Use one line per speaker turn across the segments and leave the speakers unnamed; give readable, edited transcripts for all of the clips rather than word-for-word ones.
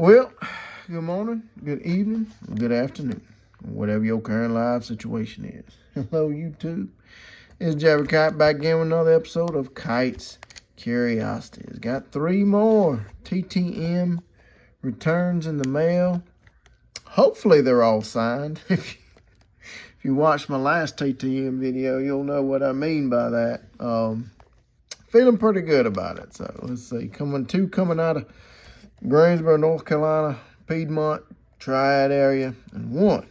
Well, good morning, good evening, good afternoon, whatever your current live situation is. Hello, YouTube. It's Jabber Kite back again with another episode of Kite's Curiosities. Got 3 more TTM returns in the mail. Hopefully they're all signed. If you watched my last TTM video, you'll know what I mean by that. Feeling pretty good about it. So let's see. Coming out of Greensboro, North Carolina, Piedmont, Triad area, and 1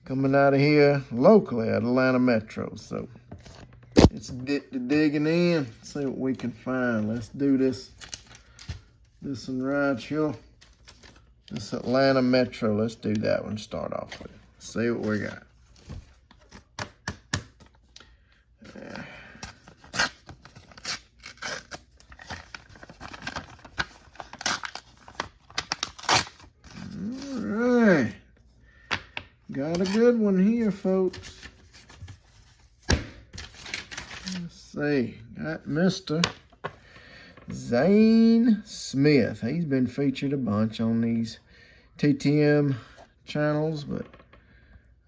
coming out of here locally at Atlanta Metro. So it's digging in, see what we can find. Let's do this one right here. This Atlanta Metro, let's do that one, start off with. See what we got. Got a good one here, folks. Let's see. Got Mr. Zane Smith. He's been featured a bunch on these TTM channels, but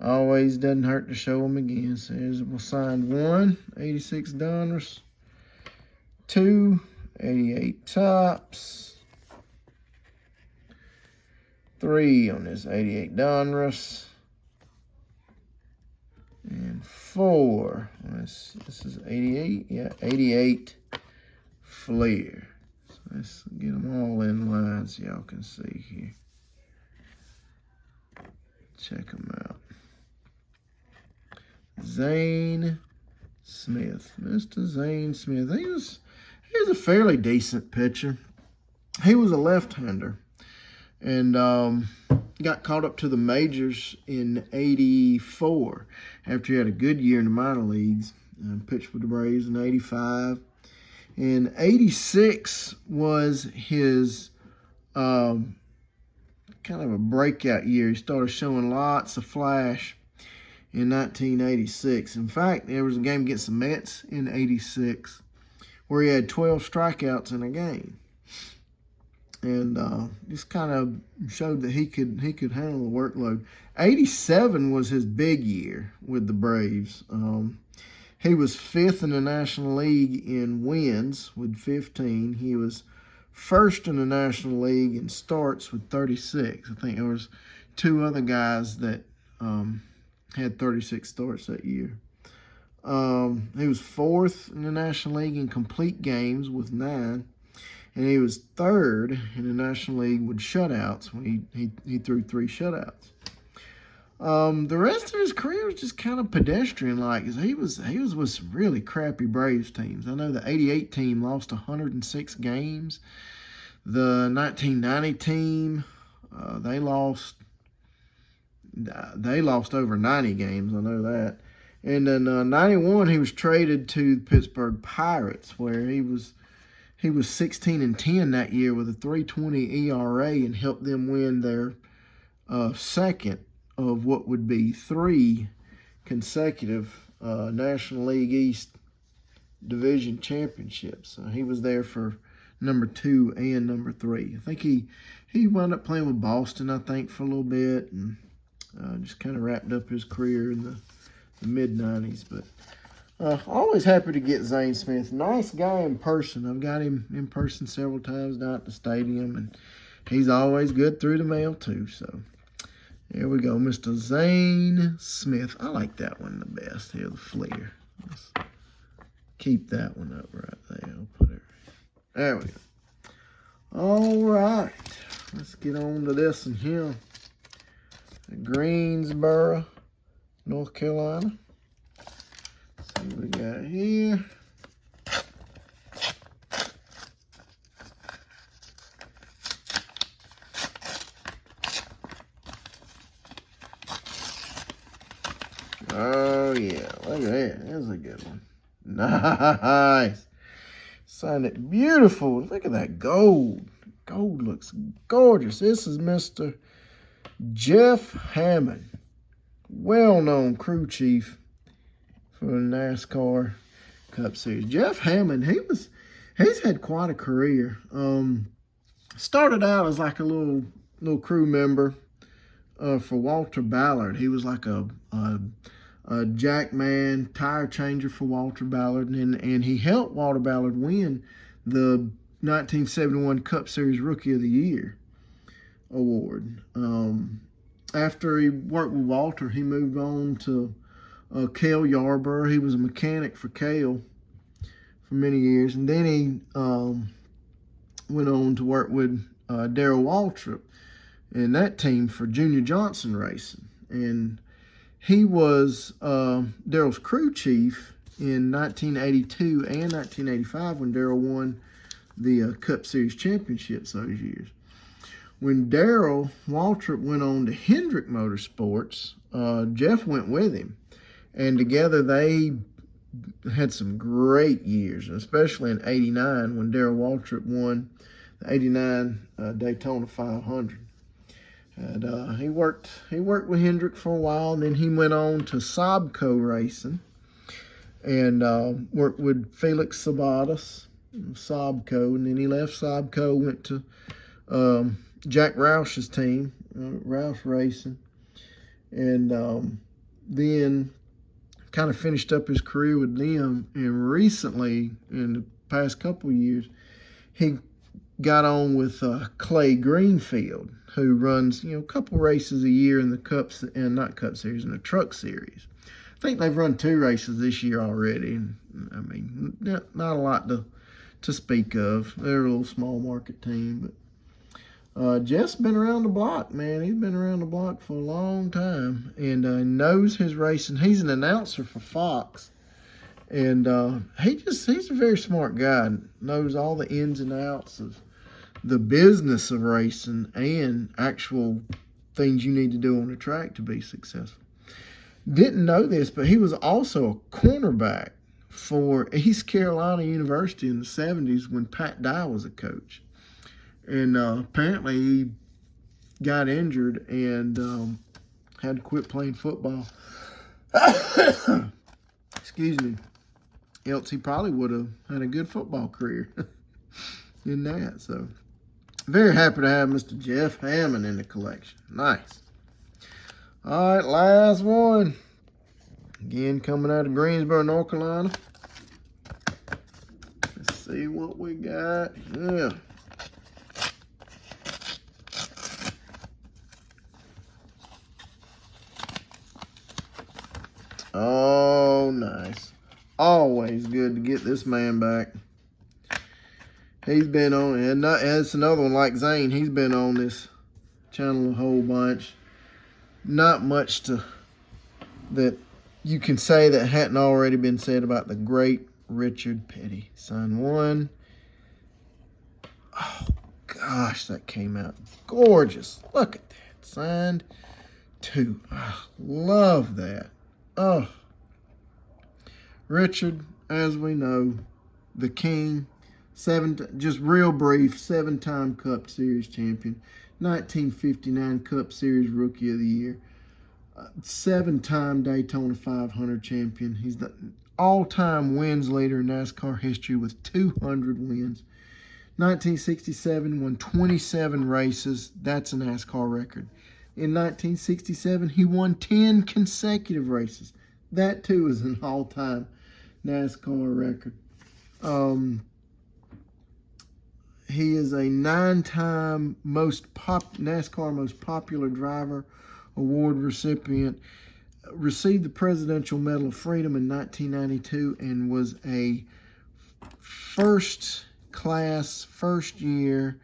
always doesn't hurt to show them again. So here's, we'll sign 1, 86 Donruss, 2, 88 Tops, 3 on this 88 Donruss, and 4. This is 88. Yeah, 88 Flair. So let's get them all in line so y'all can see here. Check them out. Zane Smith. Mr. Zane Smith. He was a fairly decent pitcher. He was a left-hander. And got caught up to the majors in '84 after he had a good year in the minor leagues. Pitched with the Braves in '85. And '86 was his kind of a breakout year. He started showing lots of flash in 1986. In fact, there was a game against the Mets in '86 where he had 12 strikeouts in a game. And just kind of showed that he could handle the workload. '87 was his big year with the Braves. He was 5th in the National League in wins with 15. He was 1st in the National League in starts with 36. I think there was 2 other guys that had 36 starts that year. He was 4th in the National League in complete games with 9. And he was 3rd in the National League with shutouts when he threw 3 shutouts. The rest of his career was just kind of pedestrian-like. He was with some really crappy Braves teams. I know the '88 team lost 106 games. The 1990 team, they lost over 90 games. I know that. And then '91, he was traded to the Pittsburgh Pirates, where he was 16-10 that year with a 3.20 ERA and helped them win their 2nd of what would be 3 consecutive National League East Division championships. He was there for number 2 and number 3. I think he wound up playing with Boston, I think, for a little bit, and just kind of wrapped up his career in the mid-90s. But always happy to get Zane Smith. Nice guy in person. I've got him in person several times down at the stadium, and he's always good through the mail too. So here we go, Mr. Zane Smith. I like that one the best here, the Flair. Let's keep that one up right there. I'll put it right there. We go. All right, let's get on to this one here. Greensboro, North Carolina. See what we got here. Oh yeah, look at that. That's a good one. Nice. Signed it beautiful. Look at that gold. Gold looks gorgeous. This is Mr. Jeff Hammond, well-known crew chief for the NASCAR Cup Series. Jeff Hammond, he's had quite a career. Started out as like a little crew member for Walter Ballard. He was like a jack man, tire changer for Walter Ballard, and he helped Walter Ballard win the 1971 Cup Series Rookie of the Year award. After he worked with Walter, he moved on to Cale Yarborough. He was a mechanic for Cale for many years, and then he went on to work with Darrell Waltrip and that team for Junior Johnson Racing. And he was Darrell's crew chief in 1982 and 1985 when Darrell won the Cup Series championships those years. When Darrell Waltrip went on to Hendrick Motorsports, Jeff went with him. And together they had some great years, especially in '89 when Darrell Waltrip won the '89 Daytona 500. And he worked with Hendrick for a while, and then he went on to Sobco Racing and worked with Felix Sabatas, Sobco, and then he left Sobco, went to Jack Roush's team, Roush Racing, and then kind of finished up his career with them. And recently, in the past couple of years, he got on with Clay Greenfield, who runs a couple races a year in the Cups and not Cup Series, in the Truck Series. I think they've run 2 races this year already. And, I mean, not a lot to speak of. They're a little small market team, but Jeff's been around the block, man. He's been around the block for a long time and knows his racing. He's an announcer for Fox, and he's a very smart guy. Knows all the ins and outs of the business of racing and actual things you need to do on the track to be successful. Didn't know this, but he was also a cornerback for East Carolina University in the 70s when Pat Dye was a coach. And apparently he got injured and had to quit playing football. Excuse me. Else he probably would have had a good football career in that. So very happy to have Mr. Jeff Hammond in the collection. Nice. All right, last one. Again, coming out of Greensboro, North Carolina. Let's see what we got. Yeah. Oh, nice. Always good to get this man back. He's been on, and it's another one like Zane. He's been on this channel a whole bunch. Not much that you can say that hadn't already been said about the great Richard Petty. Signed 1. Oh, gosh, that came out gorgeous. Look at that. Signed 2. I love that. Oh, Richard, as we know, the king, just real brief, 7-time Cup Series champion, 1959 Cup Series Rookie of the Year, 7-time Daytona 500 champion. He's the all-time wins leader in NASCAR history with 200 wins. 1967, won 27 races. That's a NASCAR record. In 1967, he won 10 consecutive races. That, too, is an all-time NASCAR record. He is a 9-time NASCAR Most Popular Driver Award recipient. Received the Presidential Medal of Freedom in 1992 and was a first year,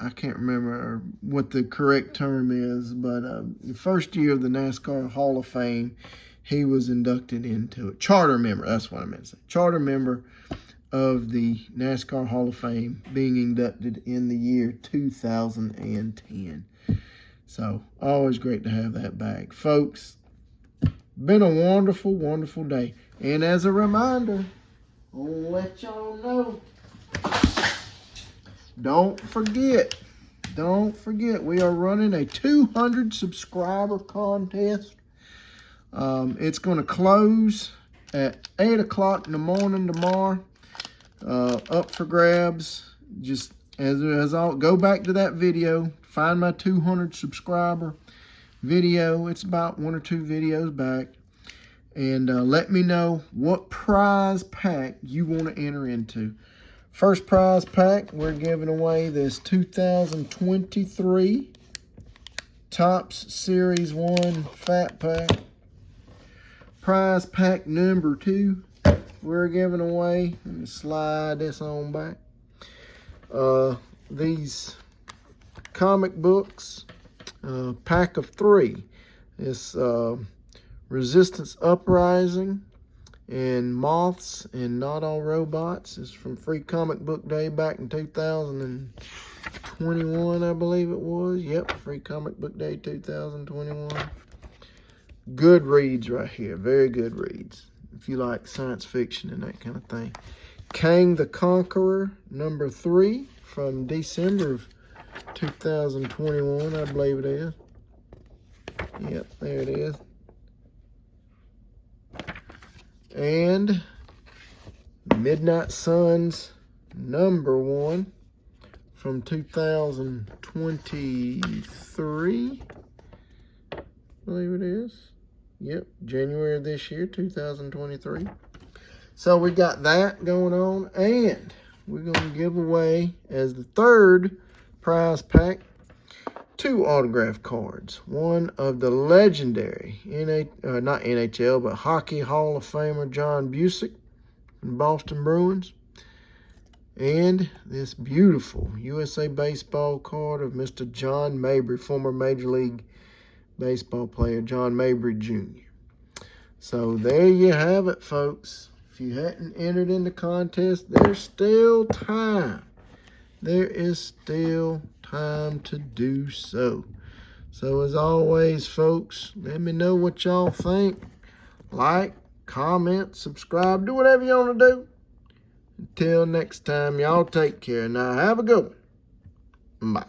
I can't remember what the correct term is, but the first year of the NASCAR Hall of Fame, he was inducted into it. Charter member, that's what I meant to say. Charter member of the NASCAR Hall of Fame, being inducted in the year 2010. So, always great to have that back. Folks, been a wonderful, wonderful day. And as a reminder, I'll let y'all know, don't forget, we are running a 200 subscriber contest. It's going to close at 8 o'clock in the morning tomorrow. Up for grabs just as I'll go back to that video, find my 200 subscriber video. It's about 1 or 2 videos back. And let me know what prize pack you want to enter into. First prize pack, we're giving away this 2023 Topps Series 1 Fat Pack. Prize pack number 2, we're giving away, let me slide this on back, these comic books, pack of 3. It's Resistance Uprising and Moths and Not All Robots. It's from Free Comic Book Day back in 2021, I believe it was. Yep, Free Comic Book Day 2021. Good reads right here, very good reads, if you like science fiction and that kind of thing. Kang the Conqueror, number 3, from December of 2021, I believe it is. Yep, there it is. And Midnight Suns, number 1, from 2023, I believe it is. Yep, January of this year, 2023. So we got that going on, and we're going to give away, as the 3rd prize pack, 2 autograph cards. One of the legendary, not NHL, but Hockey Hall of Famer John Busick from Boston Bruins. And this beautiful USA Baseball card of Mr. John Mabry, former Major League Baseball player John Mabry Jr. So there you have it, folks. If you hadn't entered in the contest, there's still time. There is still time to do so. So as always, folks, let me know what y'all think. Like, comment, subscribe, do whatever you want to do. Until next time, y'all take care. Now have a good one. Bye.